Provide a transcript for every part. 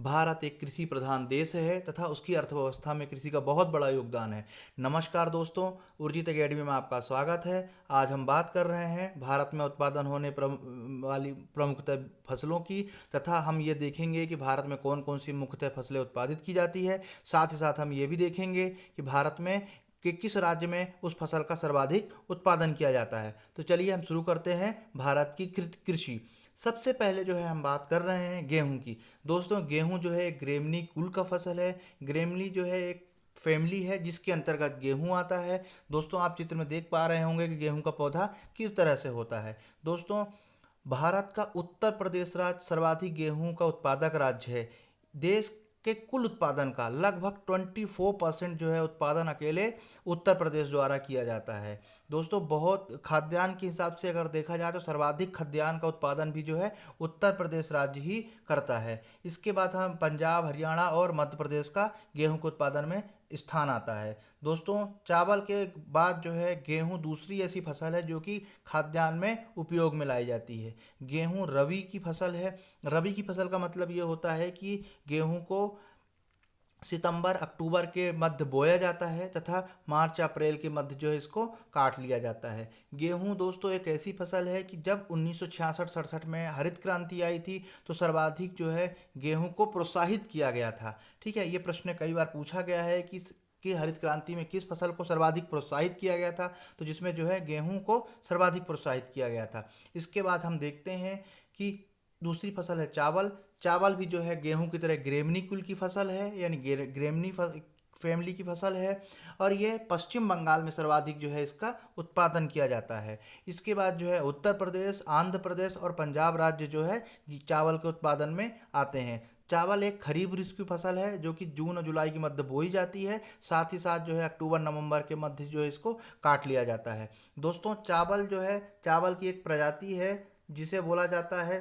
भारत एक कृषि प्रधान देश है तथा उसकी अर्थव्यवस्था में कृषि का बहुत बड़ा योगदान है। नमस्कार दोस्तों, उर्जित एकेडमी में आपका स्वागत है। आज हम बात कर रहे हैं भारत में उत्पादन होने वाली प्रमुखतः फसलों की, तथा हम ये देखेंगे कि भारत में कौन कौन सी मुख्यतः फसलें उत्पादित की जाती है। साथ ही साथ हम ये भी देखेंगे कि भारत में कि किस राज्य में उस फसल का सर्वाधिक उत्पादन किया जाता है। तो चलिए हम शुरू करते हैं भारत की कृषि। सबसे पहले जो है हम बात कर रहे हैं गेहूं की। दोस्तों, गेहूं जो है एक ग्रेमनी कुल का फसल है। ग्रेमनी जो है एक फैमिली है जिसके अंतर्गत गेहूं आता है। दोस्तों, आप चित्र में देख पा रहे होंगे कि गेहूं का पौधा किस तरह से होता है। दोस्तों, भारत का उत्तर प्रदेश राज्य सर्वाधिक गेहूं का उत्पादक राज्य है। देश के कुल उत्पादन का लगभग 24% जो है उत्पादन अकेले उत्तर प्रदेश द्वारा किया जाता है। दोस्तों, बहुत खाद्यान्न के हिसाब से अगर देखा जाए तो सर्वाधिक खाद्यान्न का उत्पादन भी जो है उत्तर प्रदेश राज्य ही करता है। इसके बाद हम पंजाब, हरियाणा और मध्य प्रदेश का गेहूं के उत्पादन में स्थान आता है। दोस्तों, चावल के बाद जो है गेहूं दूसरी ऐसी फसल है जो कि खाद्यान्न में उपयोग में लाई जाती है। गेहूं रबी की फसल है। रबी की फसल का मतलब ये होता है कि गेहूं को सितंबर अक्टूबर के मध्य बोया जाता है तथा मार्च अप्रैल के मध्य जो है इसको काट लिया जाता है। गेहूं दोस्तों एक ऐसी फसल है कि जब 1966-67 में हरित क्रांति आई थी तो सर्वाधिक जो है गेहूं को प्रोत्साहित किया गया था। ठीक है, ये प्रश्न कई बार पूछा गया है कि हरित क्रांति में किस फसल को सर्वाधिक प्रोत्साहित किया गया था, तो जिसमें जो है गेहूं को सर्वाधिक प्रोत्साहित किया गया था। इसके बाद हम देखते हैं कि दूसरी फसल है चावल। चावल भी जो है गेहूं की तरह ग्रेमनी कुल की फसल है, यानी ग्रेमनी फैमिली की फसल है, और ये पश्चिम बंगाल में सर्वाधिक जो है इसका उत्पादन किया जाता है। इसके बाद जो है उत्तर प्रदेश, आंध्र प्रदेश और पंजाब राज्य जो है चावल के उत्पादन में आते हैं। चावल एक खरीफ ऋतु की फसल है जो कि जून और जुलाई के मध्य बोई जाती है। साथ ही साथ जो है अक्टूबर नवंबर के मध्य जो है इसको काट लिया जाता है। दोस्तों, चावल जो है चावल की एक प्रजाति है जिसे बोला जाता है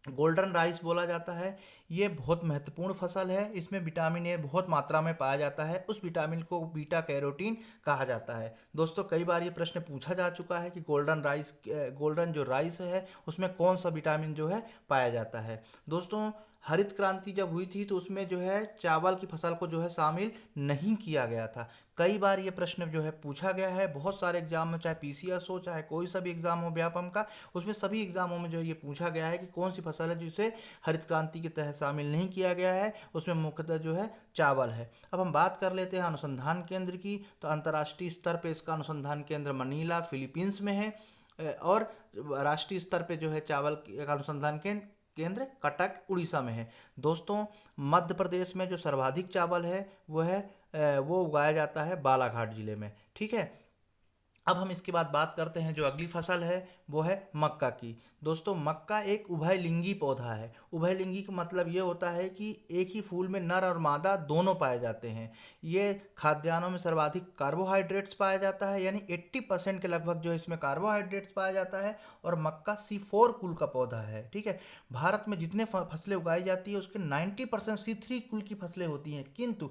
गोल्डन राइस बोला जाता है। ये बहुत महत्वपूर्ण फसल है। इसमें विटामिन ए बहुत मात्रा में पाया जाता है। उस विटामिन को बीटा कैरोटीन कहा जाता है। दोस्तों, कई बार ये प्रश्न पूछा जा चुका है कि गोल्डन जो राइस है उसमें कौन सा विटामिन जो है पाया जाता है। दोस्तों, हरित क्रांति जब हुई थी तो उसमें जो है चावल की फसल को जो है शामिल नहीं किया गया था। कई बार ये प्रश्न जो है पूछा गया है बहुत सारे एग्जाम में, चाहे पीसीएस हो चाहे कोई सा भी एग्जाम हो व्यापम का, उसमें सभी एग्जामों में जो है ये पूछा गया है कि कौन सी फसल है जिसे हरित क्रांति के तहत शामिल नहीं किया गया है। उसमें मुख्यतः जो है चावल है। अब हम बात कर लेते हैं अनुसंधान केंद्र की। तो अंतर्राष्ट्रीय स्तर पर इसका अनुसंधान केंद्र मनीला फिलीपींस में है, और राष्ट्रीय स्तर पे जो है चावल का अनुसंधान केंद्र कटक उड़ीसा में है। दोस्तों, मध्य प्रदेश में जो सर्वाधिक चावल है वो उगाया जाता है बालाघाट जिले में। ठीक है, अब हम इसके बाद बात करते हैं जो अगली फसल है वो है मक्का की। दोस्तों, मक्का एक उभयलिंगी पौधा है। उभयलिंगी का मतलब ये होता है कि एक ही फूल में नर और मादा दोनों पाए जाते हैं। ये खाद्यान्नों में सर्वाधिक कार्बोहाइड्रेट्स पाया जाता है, यानी 80% के लगभग जो इसमें कार्बोहाइड्रेट्स पाया जाता है। और मक्का C4 कुल का पौधा है। ठीक है, भारत में जितने फसलें उगाई जाती है उसके 90% C3 कुल की फसलें होती हैं, किंतु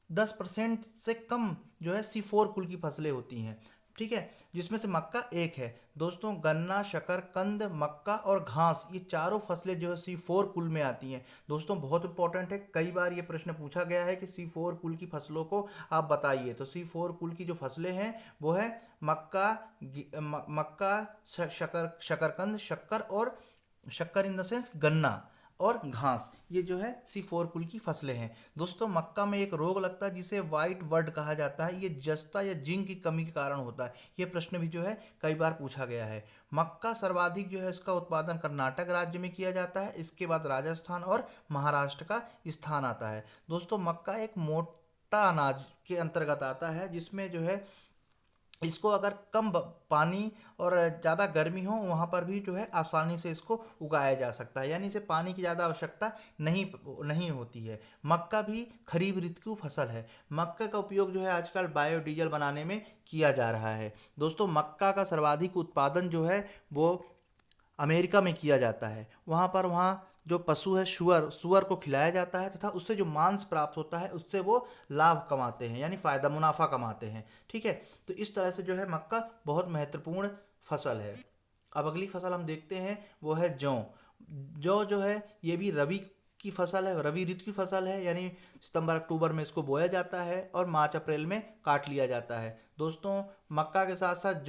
10% से कम जो है C4 कुल की फसलें होती हैं। ठीक है, जिसमें से मक्का एक है। दोस्तों, गन्ना, शकरकंद, मक्का और घास, ये चारों फसलें जो है C4 कुल में आती हैं। दोस्तों, बहुत इंपॉर्टेंट है, कई बार ये प्रश्न पूछा गया है कि C4 कुल की फसलों को आप बताइए। तो C4 कुल की जो फसलें हैं वो है मक्का, मक्का, शकरकंद, शक्कर इन द सेंस गन्ना और घास, ये जो है C4 कुल की फसलें हैं। दोस्तों, मक्का में एक रोग लगता है जिसे वाइट वर्ड कहा जाता है। ये जस्ता या जिंक की कमी के कारण होता है। ये प्रश्न भी जो है कई बार पूछा गया है। मक्का सर्वाधिक जो है इसका उत्पादन कर्नाटक राज्य में किया जाता है। इसके बाद राजस्थान और महाराष्ट्र का स्थान आता है। दोस्तों, मक्का एक मोटा अनाज के अंतर्गत आता है जिसमें जो है इसको अगर कम पानी और ज़्यादा गर्मी हो वहाँ पर भी जो है आसानी से इसको उगाया जा सकता है, यानी इसे पानी की ज़्यादा आवश्यकता नहीं नहीं होती है। मक्का भी खरीफ ऋतु की फसल है। मक्का का उपयोग जो है आजकल बायोडीजल बनाने में किया जा रहा है। दोस्तों, मक्का का सर्वाधिक उत्पादन जो है वो अमेरिका में किया जाता है। वहाँ जो पशु है सुअर को खिलाया जाता है तथा उससे जो मांस प्राप्त होता है उससे वो लाभ कमाते हैं, यानी फ़ायदा मुनाफा कमाते हैं। ठीक है, तो इस तरह से जो है मक्का बहुत महत्वपूर्ण फसल है। अब अगली फसल हम देखते हैं वो है जौ। जौ जो है ये भी रबी की फसल है, रवि ऋतु की फसल है, यानी सितंबर अक्टूबर में इसको बोया जाता है और मार्च अप्रैल में काट लिया जाता है। दोस्तों, मक्का के साथ साथ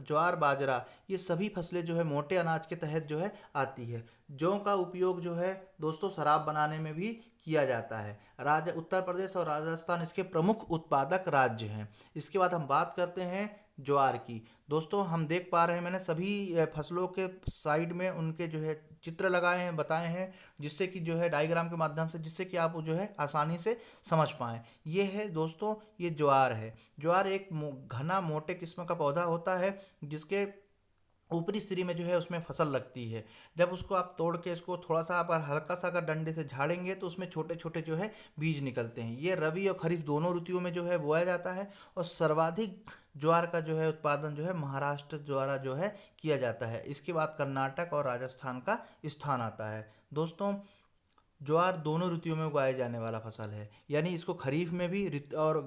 ज्वार बाजरा ये सभी फसलें जो है मोटे अनाज के तहत जो है आती है। जौ का उपयोग जो है दोस्तों शराब बनाने में भी किया जाता है। उत्तर प्रदेश और राजस्थान इसके प्रमुख उत्पादक राज्य हैं। इसके बाद हम बात करते हैं ज्वार की। दोस्तों, हम देख पा रहे हैं, मैंने सभी फसलों के साइड में उनके जो है चित्र लगाए हैं, बताए हैं, जिससे कि जो है डायग्राम के माध्यम से, जिससे कि आप जो है आसानी से समझ पाएँ। ये है दोस्तों, ये ज्वार है। ज्वार एक घना मोटे किस्म का पौधा होता है, जिसके ऊपरी सिरी में जो है उसमें फसल लगती है। जब उसको आप तोड़ के इसको थोड़ा सा आप हल्का सा अगर डंडे से झाड़ेंगे तो उसमें छोटे छोटे जो है बीज निकलते हैं। ये रबी और खरीफ दोनों ऋतुओं में जो है बोया जाता है और सर्वाधिक ज्वार का जो है उत्पादन जो है महाराष्ट्र द्वारा जो है किया जाता है। इसके बाद कर्नाटक और राजस्थान का स्थान आता है। दोस्तों, ज्वार दोनों ऋतुओं में उगाए जाने वाला फसल है, यानी इसको खरीफ में भी और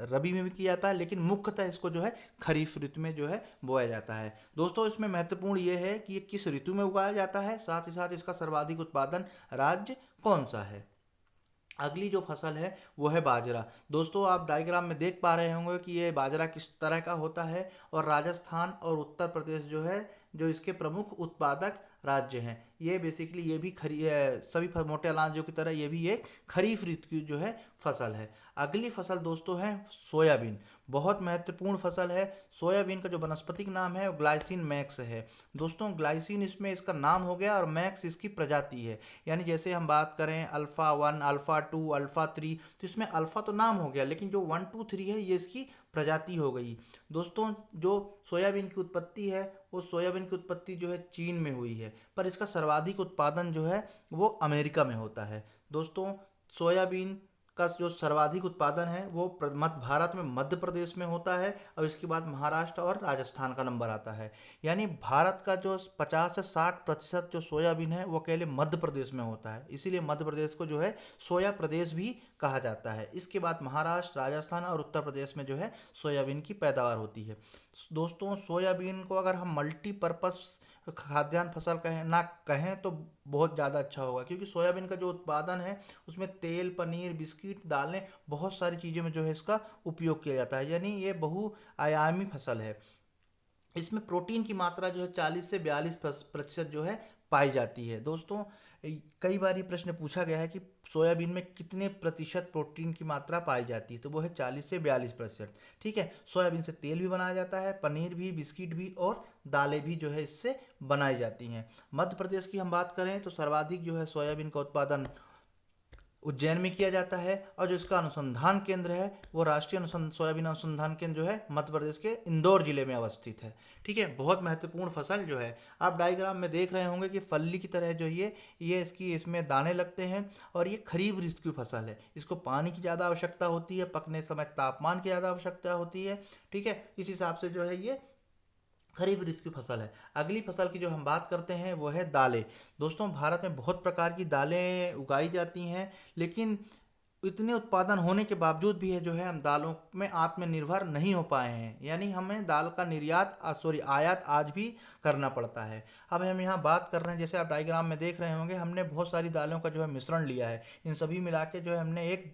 रबी में भी किया जाता है, लेकिन मुख्यतः इसको जो है खरीफ ऋतु में जो है बोया जाता है। दोस्तों, इसमें महत्वपूर्ण ये है कि ये किस ऋतु में उगाया जाता है, साथ ही साथ इसका सर्वाधिक उत्पादन राज्य कौन सा है। अगली जो फसल है वो है बाजरा। दोस्तों, आप डायग्राम में देख पा रहे होंगे कि ये बाजरा किस तरह का होता है, और राजस्थान और उत्तर प्रदेश जो है जो इसके प्रमुख उत्पादक राज्य हैं। ये बेसिकली ये भी सभी मोटे अनाजों की तरह ये भी एक खरीफ ऋतु की जो है फसल है। अगली फसल दोस्तों है सोयाबीन। बहुत महत्वपूर्ण फसल है। सोयाबीन का जो वनस्पतिक नाम है वो ग्लाइसिन मैक्स है। दोस्तों, ग्लाइसिन इसमें इसका नाम हो गया और मैक्स इसकी प्रजाति है। यानी जैसे हम बात करें अल्फ़ा 1, अल्फ़ा 2, अल्फ़ा 3, तो इसमें अल्फ़ा तो नाम हो गया, लेकिन जो 1, 2, 3 है ये इसकी प्रजाति हो गई। दोस्तों, जो सोयाबीन की उत्पत्ति है वो सोयाबीन की उत्पत्ति जो है चीन में हुई है, पर इसका सर्वाधिक उत्पादन जो है वो अमेरिका में होता है। दोस्तों, सोयाबीन का जो सर्वाधिक उत्पादन है वो मध्य भारत में मध्य प्रदेश में होता है, और इसके बाद महाराष्ट्र और राजस्थान का नंबर आता है। यानी भारत का जो 50 से 60% जो सोयाबीन है वो अकेले मध्य प्रदेश में होता है, इसीलिए मध्य प्रदेश को जो है सोया प्रदेश भी कहा जाता है। इसके बाद महाराष्ट्र, राजस्थान और उत्तर प्रदेश में जो है सोयाबीन की पैदावार होती है। दोस्तों, सोयाबीन को अगर हम मल्टीपर्पज़ खाद्यान्न फसल कहें तो बहुत ज़्यादा अच्छा होगा, क्योंकि सोयाबीन का जो उत्पादन है उसमें तेल, पनीर, बिस्किट, दालें, बहुत सारी चीज़ों में जो है इसका उपयोग किया जाता है। यानी ये बहुआयामी फसल है। इसमें प्रोटीन की मात्रा जो है 40 से 42% जो है पाई जाती है। दोस्तों, कई बार ये प्रश्न पूछा गया है कि सोयाबीन में कितने प्रतिशत प्रोटीन की मात्रा पाई जाती है, तो वो है 40 से 42%। ठीक है, सोयाबीन से तेल भी बनाया जाता है, पनीर भी, बिस्किट भी और दालें भी जो है इससे बनाई जाती हैं। मध्य प्रदेश की हम बात करें तो सर्वाधिक जो है सोयाबीन का उत्पादन उज्जैन में किया जाता है, और जो इसका अनुसंधान केंद्र है वो राष्ट्रीय सोयाबीन अनुसंधान केंद्र जो है मध्य प्रदेश के इंदौर जिले में अवस्थित है। ठीक है, बहुत महत्वपूर्ण फसल जो है। आप डायग्राम में देख रहे होंगे कि फल्ली की तरह जो ये इसमें दाने लगते हैं, और ये खरीफ ऋतु की फसल है। इसको पानी की ज़्यादा आवश्यकता होती है, पकने समय तापमान की ज़्यादा आवश्यकता होती है। ठीक है, इस हिसाब से जो है ये खरीफ ऋतु की फसल है। अगली फसल की जो हम बात करते हैं वो है दालें। दोस्तों, भारत में बहुत प्रकार की दालें उगाई जाती हैं, लेकिन इतने उत्पादन होने के बावजूद भी है जो है हम दालों में आत्मनिर्भर नहीं हो पाए हैं। यानी हमें दाल का आयात आज भी करना पड़ता है। अब हम यहाँ बात कर रहे हैं, जैसे आप डायग्राम में देख रहे होंगे, हमने बहुत सारी दालों का जो है मिश्रण लिया है। इन सभी मिला के जो है हमने एक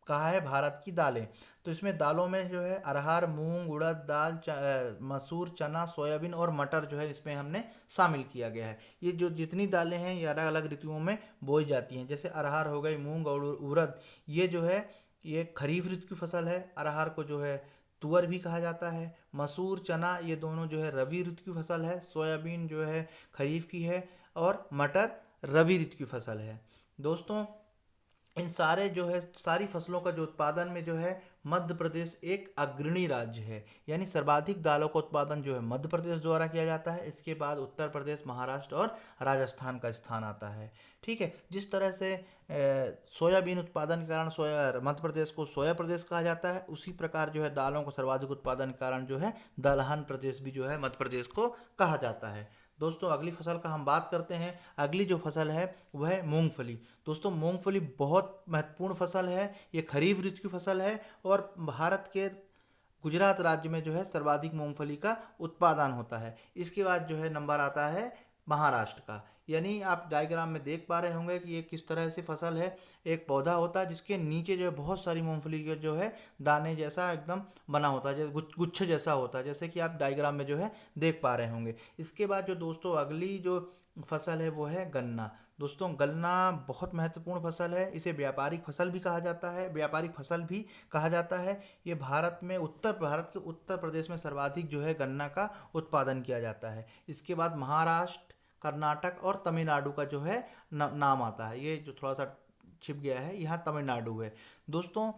कहा है भारत की दालें। तो इसमें दालों में जो है अरहर, मूंग, उड़द दाल, मसूर, चना, सोयाबीन और मटर जो है इसमें हमने शामिल किया गया है। ये जो जितनी दालें हैं ये अलग अलग ऋतुओं में बोई जाती हैं। जैसे अरहर हो गई, मूंग और उड़द, ये जो है ये खरीफ ऋतु की फसल है। अरहर को जो है तुअर भी कहा जाता है। मसूर, चना ये दोनों जो है रबी ऋतु की फसल है। सोयाबीन जो है खरीफ की है, और मटर रबी ऋतु की फसल है। दोस्तों, इन सारे जो है सारी फसलों का जो उत्पादन में जो है मध्य प्रदेश एक अग्रणी राज्य है। यानी सर्वाधिक दालों का उत्पादन जो है मध्य प्रदेश द्वारा किया जाता है। इसके बाद उत्तर प्रदेश, महाराष्ट्र और राजस्थान का स्थान आता है। ठीक है, जिस तरह से सोयाबीन उत्पादन के कारण मध्य प्रदेश को सोया प्रदेश कहा जाता है, उसी प्रकार जो है दालों का सर्वाधिक उत्पादन के कारण जो है दलहन प्रदेश भी जो है मध्य प्रदेश को कहा जाता है। दोस्तों, अगली फसल का हम बात करते हैं। अगली जो फसल है वह है मूंगफली। दोस्तों, मूंगफली बहुत महत्वपूर्ण फसल है। ये खरीफ ऋतु की फसल है, और भारत के गुजरात राज्य में जो है सर्वाधिक मूंगफली का उत्पादन होता है। इसके बाद जो है नंबर आता है महाराष्ट्र का। यानी आप डायग्राम में देख पा रहे होंगे कि ये किस तरह से फसल है। एक पौधा होता है जिसके नीचे जो है बहुत सारी मूंगफली के जो है दाने जैसा एकदम बना होता है, जैसे गुच्छे जैसा होता है, जैसे कि आप डायग्राम में जो है देख पा रहे होंगे। इसके बाद जो दोस्तों अगली जो फसल है वो है गन्ना। दोस्तों गन्ना बहुत महत्वपूर्ण फसल है, इसे व्यापारिक फसल भी कहा जाता है, व्यापारिक फसल भी कहा जाता है। ये भारत के उत्तर प्रदेश में सर्वाधिक जो है गन्ना का उत्पादन किया जाता है। इसके बाद महाराष्ट्र, कर्नाटक और तमिलनाडु का जो है नाम आता है। ये जो थोड़ा सा छिप गया है, यहाँ तमिलनाडु है। दोस्तों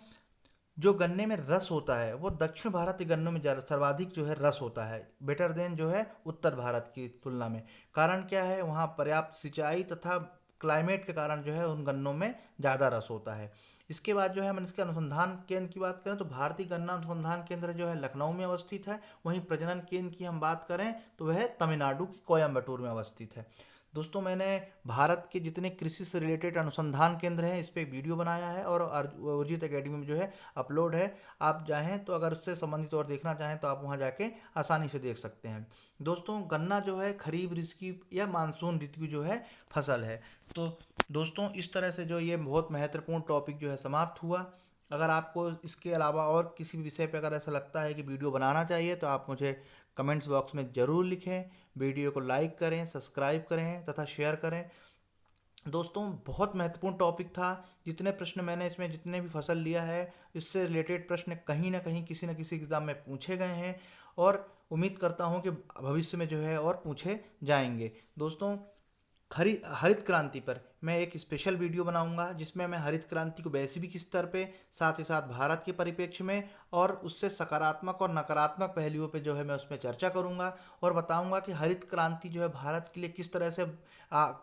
जो गन्ने में रस होता है वो दक्षिण भारत के गन्नों में सर्वाधिक जो है रस होता है, बेटर देन जो है उत्तर भारत की तुलना में। कारण क्या है, वहाँ पर्याप्त सिंचाई तथा क्लाइमेट के कारण जो है उन गन्नों में ज़्यादा रस होता है। इसके बाद जो है हम इसके अनुसंधान केंद्र की बात करें तो भारतीय गन्ना अनुसंधान केंद्र जो है लखनऊ में अवस्थित है। वहीं प्रजनन केंद्र की हम बात करें तो वह तमिलनाडु की कोयम्बटूर में अवस्थित है। दोस्तों मैंने भारत के जितने कृषि से रिलेटेड अनुसंधान केंद्र हैं इस पर एक वीडियो बनाया है और उर्जित एकेडमी में जो है अपलोड है। आप चाहें तो अगर उससे संबंधित और देखना चाहें तो आप वहां जाके आसानी से देख सकते हैं। दोस्तों गन्ना जो है खरीफ ऋतु की या मानसून ऋतु की जो है फसल है। तो दोस्तों इस तरह से जो ये बहुत महत्वपूर्ण टॉपिक जो है समाप्त हुआ। अगर आपको इसके अलावा और किसी भी विषय पर अगर ऐसा लगता है कि वीडियो बनाना चाहिए तो आप मुझे कमेंट्स बॉक्स में ज़रूर लिखें। वीडियो को लाइक करें, सब्सक्राइब करें तथा शेयर करें। दोस्तों बहुत महत्वपूर्ण टॉपिक था। जितने प्रश्न मैंने इसमें जितने भी फसल लिया है इससे रिलेटेड प्रश्न कहीं ना कहीं किसी न किसी एग्ज़ाम में पूछे गए हैं और उम्मीद करता हूं कि भविष्य में जो है और पूछे जाएंगे। दोस्तों हरित क्रांति पर मैं एक स्पेशल वीडियो बनाऊंगा जिसमें मैं हरित क्रांति को वैश्विक स्तर पे, साथ ही साथ भारत के परिप्रेक्ष्य में और उससे सकारात्मक और नकारात्मक पहलुओं पे जो है मैं उसमें चर्चा करूंगा और बताऊंगा कि हरित क्रांति जो है भारत के लिए किस तरह से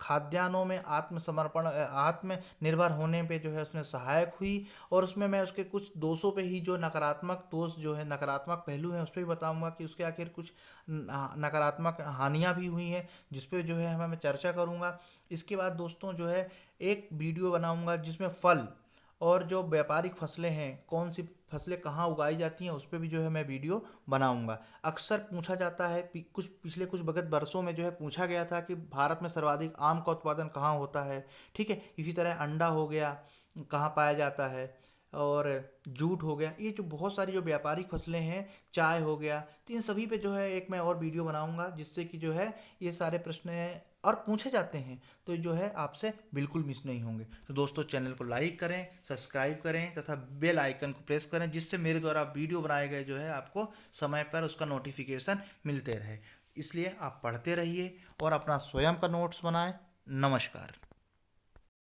खाद्यान्नों में आत्मसमर्पण आत्मनिर्भर होने पे जो है उसमें सहायक हुई। और उसमें मैं उसके कुछ दोषों पे ही जो नकारात्मक दोष जो है नकारात्मक पहलू हैं उस पर भी बताऊंगा कि उसके आखिर कुछ नकारात्मक हानियाँ भी हुई हैं जिस पे जो है मैं चर्चा करूंगा। इसके बाद दोस्तों जो है एक वीडियो बनाऊंगा जिसमें फल और जो व्यापारिक फसलें हैं, कौन सी फसलें कहाँ उगाई जाती हैं, उस पर भी जो है मैं वीडियो बनाऊंगा। अक्सर पूछा जाता है पिछले कुछ विगत वर्षों में जो है पूछा गया था कि भारत में सर्वाधिक आम का उत्पादन कहाँ होता है। ठीक है, इसी तरह अंडा हो गया कहाँ पाया जाता है, और जूट हो गया, ये जो बहुत सारी जो व्यापारिक फसलें हैं, चाय हो गया, तो इन सभी पे जो है एक मैं और वीडियो बनाऊंगा जिससे कि जो है ये सारे प्रश्न हैं और पूछे जाते हैं तो जो है आपसे बिल्कुल मिस नहीं होंगे। तो दोस्तों चैनल को लाइक करें, सब्सक्राइब करें तथा बेल आइकन को प्रेस करें जिससे मेरे द्वारा वीडियो बनाए गए जो है आपको समय पर उसका नोटिफिकेशन मिलते रहे। इसलिए आप पढ़ते रहिए और अपना स्वयं का नोट्स बनाएं। नमस्कार।